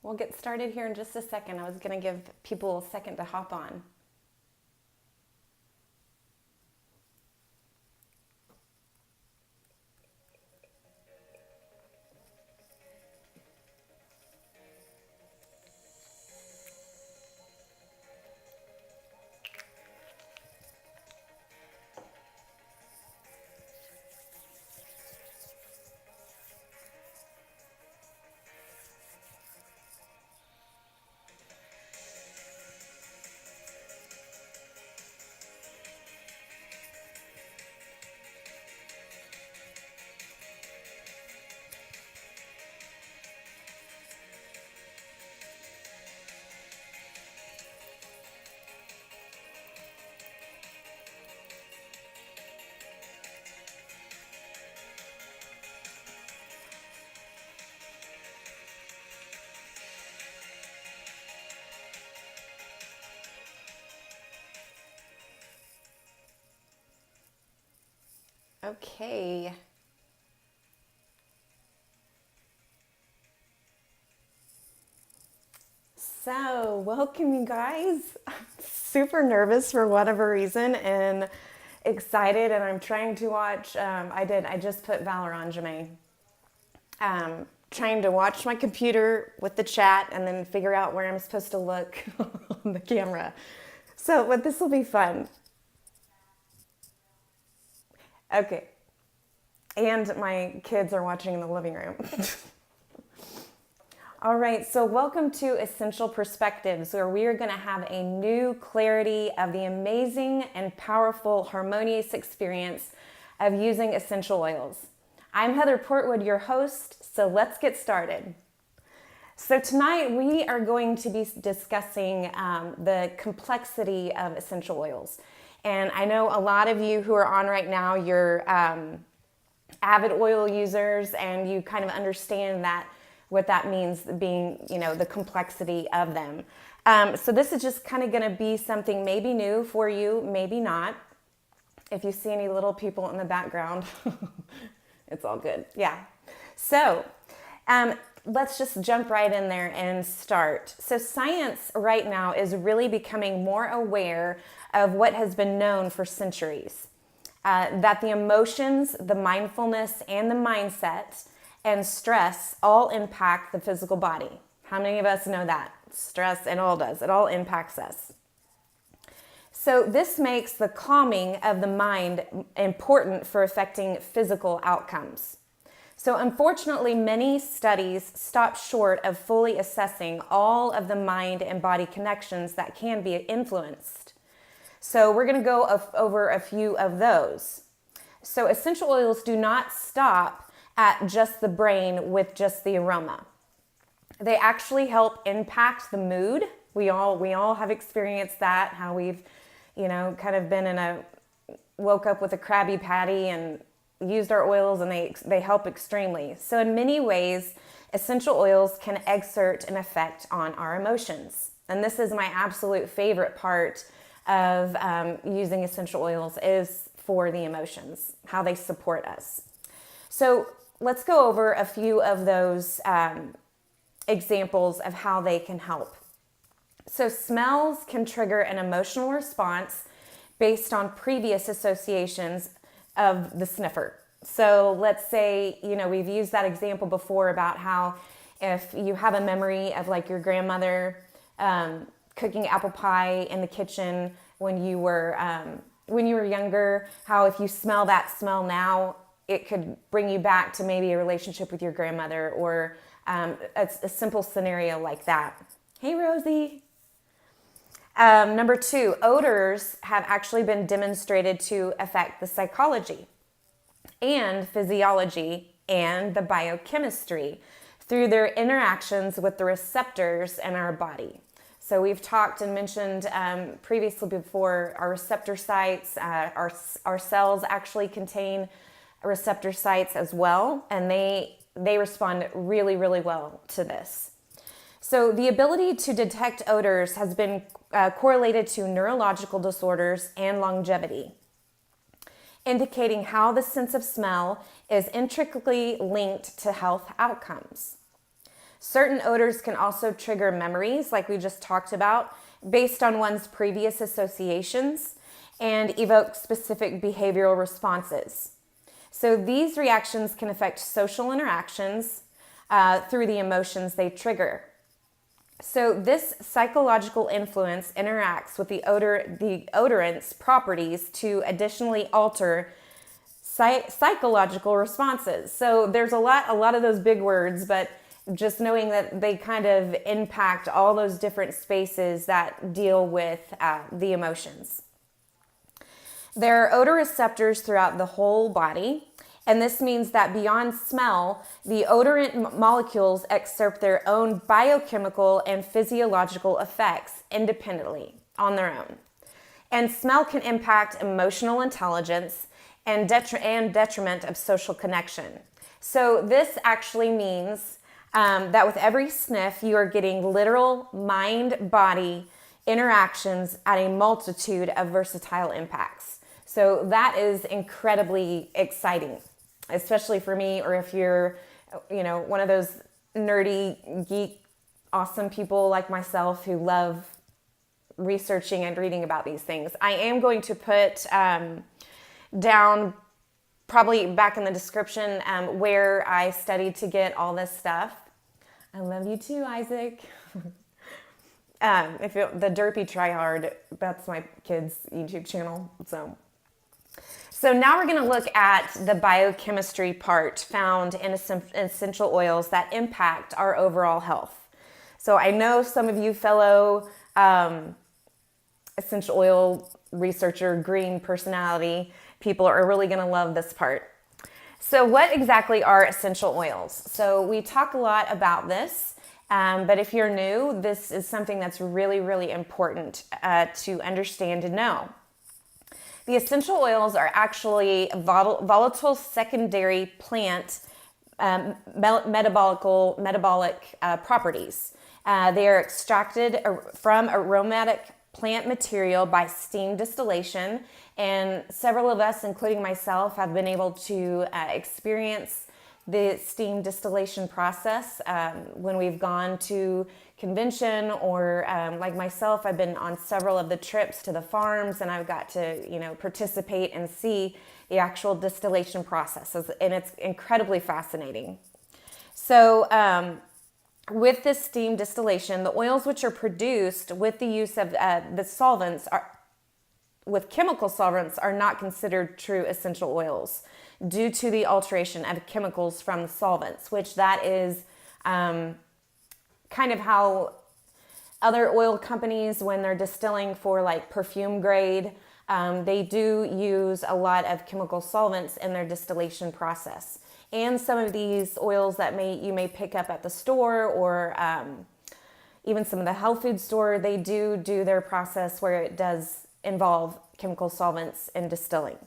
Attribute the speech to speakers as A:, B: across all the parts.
A: We'll get started here in just a second. I was going to give people a second to hop on. Okay. So, welcome you guys. I'm super nervous for whatever reason and excited, and I'm trying to watch. I just put Valor on, Jamae. Trying to watch my computer with the chat and then figure out where I'm supposed to look on the camera. But this will be fun. Okay. And my kids are watching in the living room. All right, so welcome to Essential Perspectives, where we are going to have a new clarity of the amazing and powerful, harmonious experience of using essential oils. I'm Heather Portwood, your host, so let's get started. So tonight we are going to be discussing the complexity of essential oils. And I know a lot of you who are on right now, you're avid oil users, and you kind of understand that what that means, being, the complexity of them. So this is just kind of going to be something maybe new for you, maybe not. If you see any little people in the background, it's all good. Yeah. So let's just jump right in there and start. So science right now is really becoming more aware of what has been known for centuries. That the emotions, the mindfulness, and the mindset and stress all impact the physical body. How many of us know that? Stress, it all does. It all impacts us. So this makes the calming of the mind important for affecting physical outcomes. So unfortunately, many studies stop short of fully assessing all of the mind and body connections that can be influenced. So we're going to go over a few of those. So essential oils do not stop at just the brain with just the aroma. They actually help impact the mood. We all have experienced that, how we've, kind of been woke up with a Krabby Patty and used our oils, and they help extremely. So in many ways, essential oils can exert an effect on our emotions. And this is my absolute favorite part of using essential oils, is for the emotions, how they support us. So let's go over a few of those examples of how they can help. So smells can trigger an emotional response based on previous associations of the sniffer. So let's say, we've used that example before about how if you have a memory of like your grandmother cooking apple pie in the kitchen when you were younger, how if you smell that smell now, it could bring you back to maybe a relationship with your grandmother, or a simple scenario like that. Hey, Rosie. Number 2, odors have actually been demonstrated to affect the psychology and physiology and the biochemistry through their interactions with the receptors in our body. So we've talked and mentioned previously before, our receptor sites, our cells actually contain receptor sites as well, and they respond really, really well to this. So the ability to detect odors has been correlated to neurological disorders and longevity, indicating how the sense of smell is intricately linked to health outcomes. Certain odors can also trigger memories, like we just talked about, based on one's previous associations and evoke specific behavioral responses. So these reactions can affect social interactions through the emotions they trigger. So this psychological influence interacts with the odorant's properties to additionally alter psychological responses. So there's a lot of those big words, but just knowing that they kind of impact all those different spaces that deal with the emotions. There are odor receptors throughout the whole body, and this means that beyond smell, the odorant molecules exert their own biochemical and physiological effects independently on their own. And smell can impact emotional intelligence and detriment of social connection. So this actually means that with every sniff, you are getting literal mind-body interactions at a multitude of versatile impacts. So that is incredibly exciting, especially for me, or if you're, one of those nerdy, geek, awesome people like myself who love researching and reading about these things. I am going to put down probably back in the description where I studied to get all this stuff. I love you too, Isaac. The Derpy Tryhard, that's my kid's YouTube channel. So now we're going to look at the biochemistry part found in essential oils that impact our overall health. So I know some of you fellow essential oil researcher, green personality people are really going to love this part. So what exactly are essential oils? So we talk a lot about this, but if you're new, this is something that's really, really important to understand and know. The essential oils are actually volatile secondary plant metabolic properties. They are extracted from aromatic plant material by steam distillation, and several of us, including myself, have been able to experience the steam distillation process when we've gone to convention, or like myself, I've been on several of the trips to the farms, and I've got to participate and see the actual distillation process, and it's incredibly fascinating. So with this steam distillation, the oils which are produced with the use of the solvents with chemical solvents are not considered true essential oils due to the alteration of chemicals from the solvents, which that is kind of how other oil companies, when they're distilling for like perfume grade, they do use a lot of chemical solvents in their distillation process. And some of these oils that you may pick up at the store, or even some of the health food store, they do their process where it does involve chemical solvents in distilling.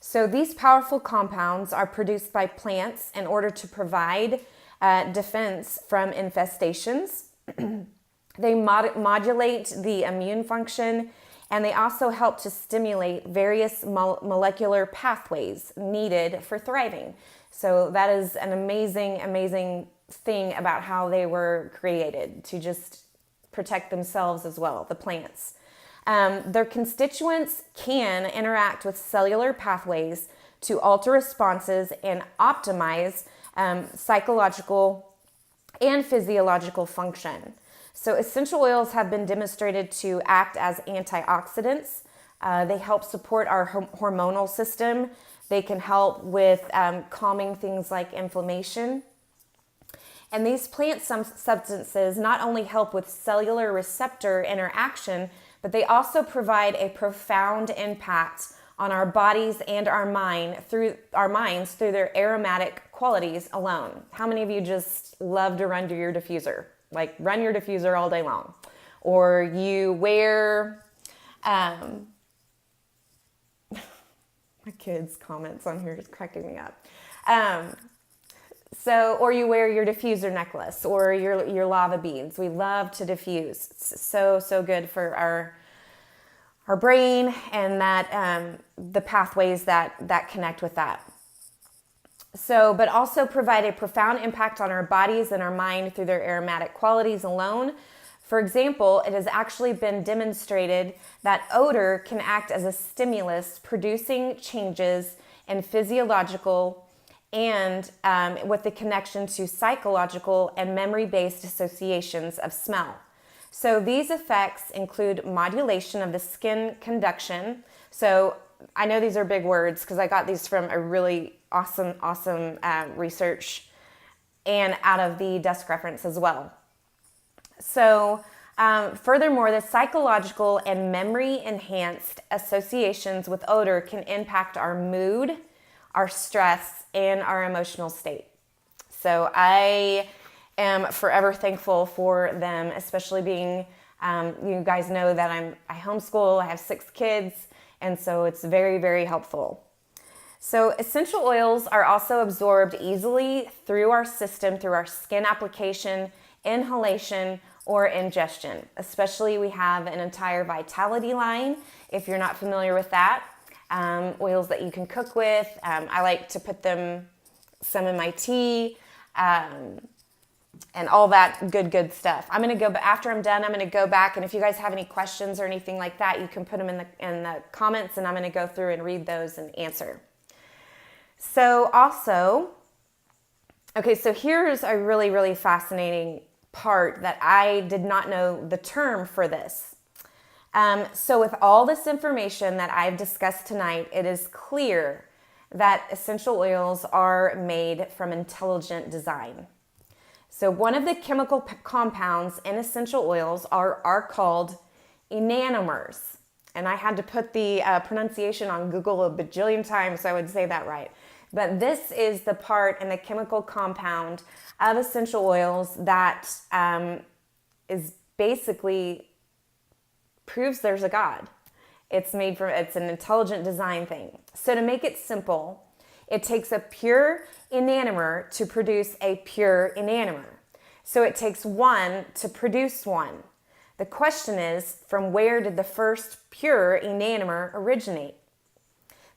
A: So these powerful compounds are produced by plants in order to provide defense from infestations. They modulate the immune function, and they also help to stimulate various molecular pathways needed for thriving. So that is an amazing, amazing thing about how they were created, to just protect themselves as well, the plants. Their constituents can interact with cellular pathways to alter responses and optimize psychological and physiological function. So essential oils have been demonstrated to act as antioxidants. They help support our hormonal system. They can help with calming things like inflammation. And these plant substances not only help with cellular receptor interaction, but they also provide a profound impact on our bodies and our minds through their aromatic qualities alone. How many of you just love to run to your diffuser? Like run your diffuser all day long. Or you wear, my kids' comments on here is cracking me up. Or you wear your diffuser necklace or your lava beads. We love to diffuse. It's so good for our brain and that the pathways that connect with that. But also provide a profound impact on our bodies and our mind through their aromatic qualities alone. For example, it has actually been demonstrated that odor can act as a stimulus, producing changes in physiological and with the connection to psychological and memory-based associations of smell. So these effects include modulation of the skin conduction. So I know these are big words because I got these from a really awesome research and out of the desk reference as well. So furthermore, the psychological and memory enhanced associations with odor can impact our mood, our stress, and our emotional state. So I am forever thankful for them, especially being, you guys know that I homeschool, I have 6 kids, and so it's very, very helpful. So essential oils are also absorbed easily through our system, through our skin application, inhalation, or ingestion. Especially we have an entire Vitality line, if you're not familiar with that. Oils that you can cook with. I like to put some in my tea, and all that good stuff. I'm going to go, after I'm done, I'm going to go back, and if you guys have any questions or anything like that, you can put them in the comments, and I'm going to go through and read those and answer. So also, okay, so here's a really, really fascinating part that I did not know the term for this. So with all this information that I've discussed tonight, it is clear that essential oils are made from intelligent design. So one of the chemical compounds in essential oils are called enantiomers. And I had to put the pronunciation on Google a bajillion times so I would say that right. But this is the part in the chemical compound of essential oils that is basically proves there's a God. It's an intelligent design thing. So to make it simple, it takes a pure enantiomer to produce a pure enantiomer. So it takes one to produce one. The question is, from where did the first pure enantiomer originate?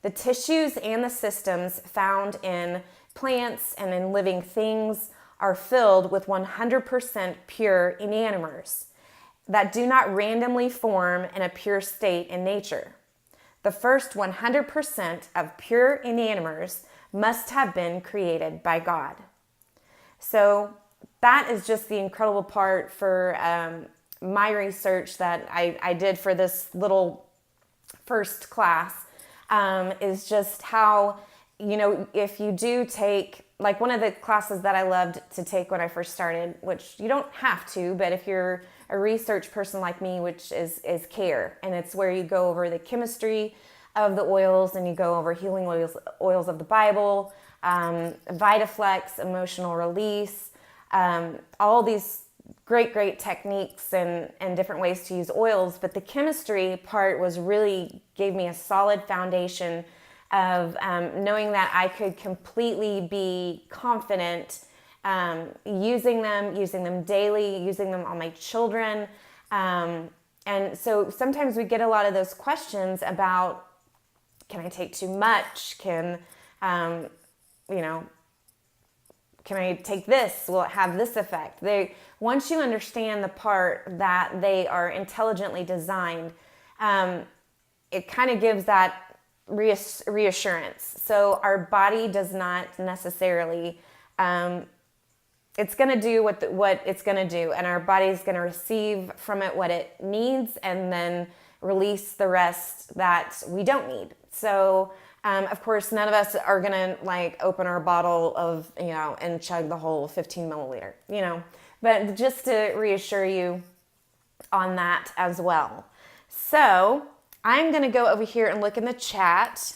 A: The tissues and the systems found in plants and in living things are filled with 100% pure enantiomers that do not randomly form in a pure state in nature. The first 100% of pure enantiomers must have been created by God. So that is just the incredible part for my research that I did for this little first class, is just how, if you do take, like one of the classes that I loved to take when I first started, which you don't have to, but if you're a research person like me, which is CARE, and it's where you go over the chemistry of the oils and you go over healing oils of the Bible, VitaFlex, emotional release, all these great techniques and different ways to use oils. But the chemistry part gave me a solid foundation of knowing that I could completely be confident using them daily, using them on my children. And so sometimes we get a lot of those questions about, can I take too much? Can I take this? Will it have this effect? Once you understand the part that they are intelligently designed, it kind of gives that reassurance. So our body does not necessarily, it's going to do what it's going to do, and our body is going to receive from it what it needs and then release the rest that we don't need. So of course, none of us are going to open our bottle of, and chug the whole 15 milliliter, but just to reassure you on that as well. So I'm going to go over here and look in the chat,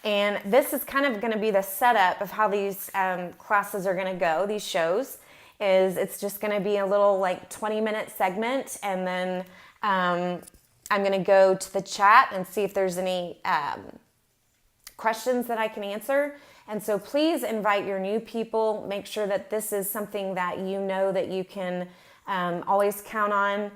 A: and this is kind of going to be the setup of how these classes are going to go. These shows it's just going to be a little 20-minute segment, and then I'm going to go to the chat and see if there's any questions that I can answer. And so please invite your new people. Make sure that this is something that that you can always count on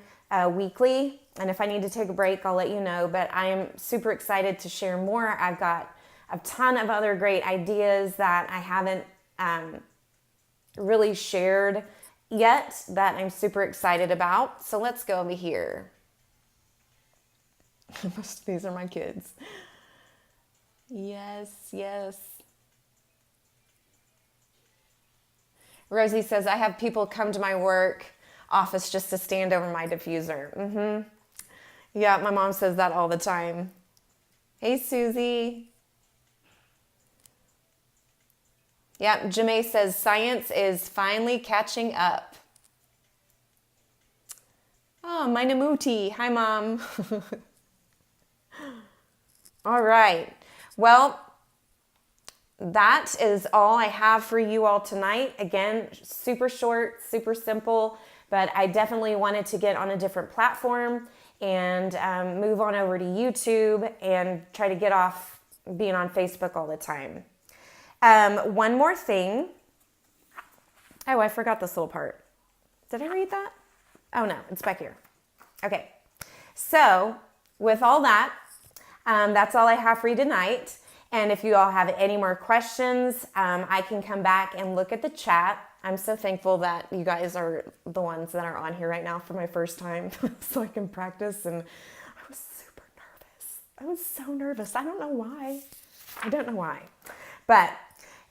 A: weekly. And if I need to take a break, I'll let you know. But I am super excited to share more. I've got a ton of other great ideas that I haven't really shared yet that I'm super excited about. So let's go over here. These are my kids. Yes, yes. Rosie says, I have people come to my work office just to stand over my diffuser. Yeah, my mom says that all the time. Hey, Susie. Yeah, Jamae says, science is finally catching up. Oh, my Namuti. Hi, Mom. All right. Well, that is all I have for you all tonight. Again, super short, super simple, but I definitely wanted to get on a different platform and move on over to YouTube and try to get off being on Facebook all the time. One more thing. Oh, I forgot this little part. Did I read that? Oh no, it's back here. Okay. So with all that, that's all I have for you tonight. And if you all have any more questions, I can come back and look at the chat. I'm so thankful that you guys are the ones that are on here right now for my first time so I can practice. And I was super nervous. I was so nervous. I don't know why. But,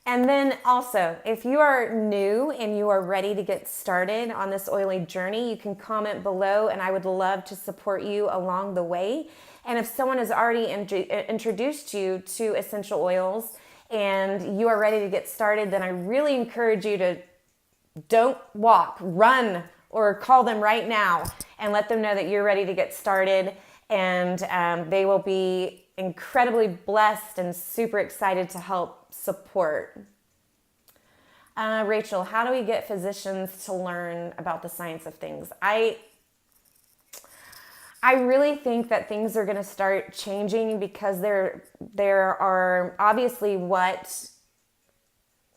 A: and then also, if you are new and you are ready to get started on this oily journey, you can comment below and I would love to support you along the way. And if someone has already introduced you to essential oils and you are ready to get started, then I really encourage you to don't walk, run, or call them right now and let them know that you're ready to get started. And they will be incredibly blessed and super excited to help support. Rachel, how do we get physicians to learn about the science of things? I really think that things are going to start changing because there are obviously what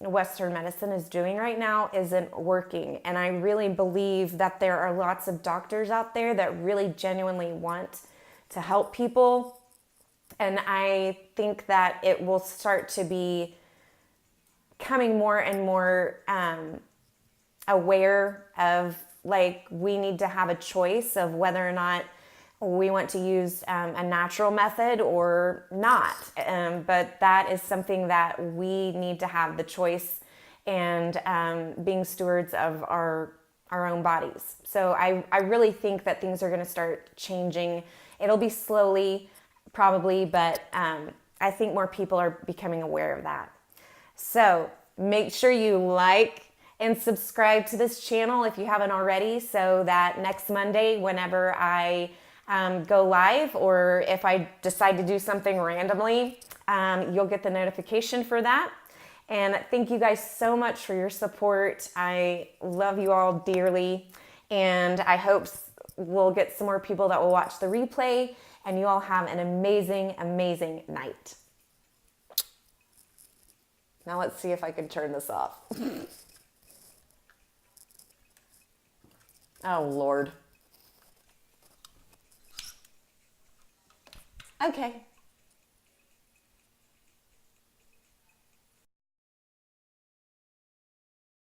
A: Western medicine is doing right now isn't working. And I really believe that there are lots of doctors out there that really genuinely want to help people. And I think that it will start to be becoming more and more aware of, like, we need to have a choice of whether or not we want to use a natural method or not. But that is something that we need to have the choice and being stewards of our own bodies. So I really think that things are going to start changing. It'll be slowly, probably, but I think more people are becoming aware of that. So make sure you like and subscribe to this channel if you haven't already, so that next Monday, whenever I go live, or if I decide to do something randomly, you'll get the notification for that. And thank you guys so much for your support. I love you all dearly, and I hope we'll get some more people that will watch the replay, and you all have an amazing, amazing night. Now let's see if I can turn this off. Oh, Lord. Okay.